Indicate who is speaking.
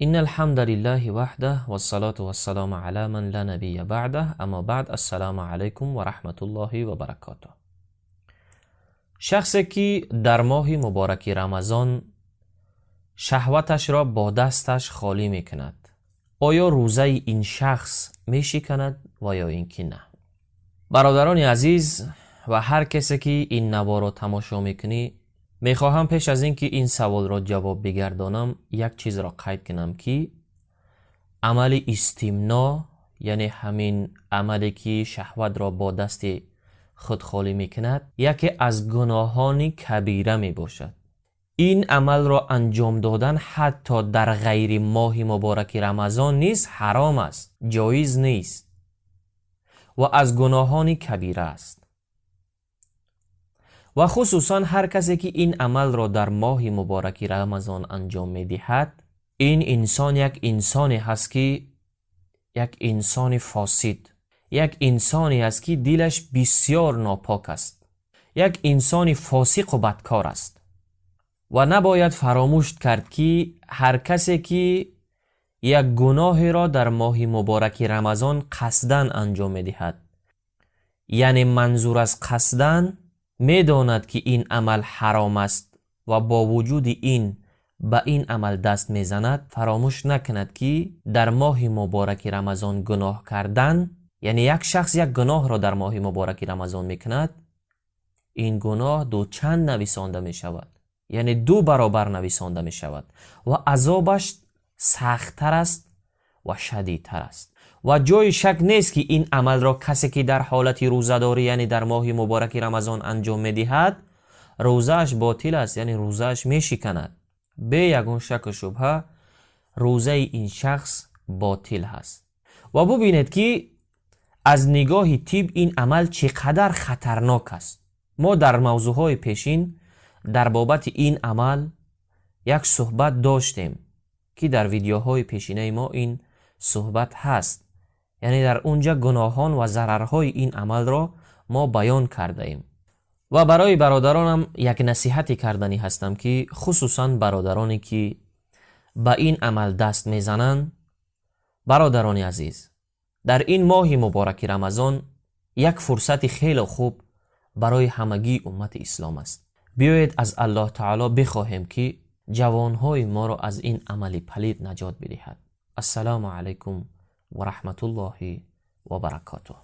Speaker 1: إن الحمد لله وحده والصلاة والسلام على من لا نبي بعده اما بعد السلام علیکم و رحمت الله و برکاته. شخصی که در ماه مبارک رمضان شهوتش را با دستش خالی می کند، آیا روزه این شخص می شکند و یا اینکه نه؟ برادران عزیز و هر کسی که این نوار را تماشا میکنی، میخواهم پیش از اینکه این سوال را جواب بگردانم یک چیز را قید کنم که عمل استمناء، یعنی همین عملی که شهوت را با دست خود خالی میکند، یکی از گناهان کبیره می باشد. این عمل را انجام دادن حتی در غیر ماه مبارک رمضان نیز حرام است، جایز نیست و از گناهان کبیره است. و خصوصا هر کسی که این عمل را در ماه مبارک رمضان انجام می دهد، این انسان یک انسانی هست که یک انسان فاسد، یک انسانی است که دلش بسیار ناپاک است، یک انسان فاسق و بدکار است. و نباید فراموش کرد که هر کسی که یک گناه را در ماه مبارک رمضان قصدن انجام می دهد، یعنی منظور از قصدن میداند که این عمل حرام است و با وجود این به این عمل دست میزند، فراموش نکند که در ماه مبارک رمضان گناه کردن، یعنی یک شخص یک گناه را در ماه مبارک رمضان میکند، این گناه دو چند نویسانده می شود، یعنی دو برابر نویسانده می شود و عذابش سخت‌تر است و شدیدتر است. و جای شک نیست که این عمل را کسی که در حالت روزه‌داری، یعنی در ماه مبارک رمضان انجام می‌دهد، روزه‌اش باطل است، یعنی روزه‌اش می‌شکند. به یگان شک و شبهه روزه این شخص باطل است. و ببینید که از نگاه طب این عمل چقدر خطرناک است. ما در موضوعهای پیشین در بابت این عمل یک صحبت داشتیم که در ویدیوهای پیشینه ما این صحبت هست، یعنی در اونجا گناهان و ضررهای این عمل را ما بیان کرده ایم. و برای برادرانم یک نصیحتی کردنی هستم که خصوصا برادرانی که به این عمل دست میزنند، برادران عزیز، در این ماه مبارک رمضان یک فرصت خیلی خوب برای همگی امت اسلام است. بیایید از الله تعالی بخواهیم که جوانهای ما را از این عمل پلید نجات بدهد. السلام علیکم و رحمت الله و برکاته.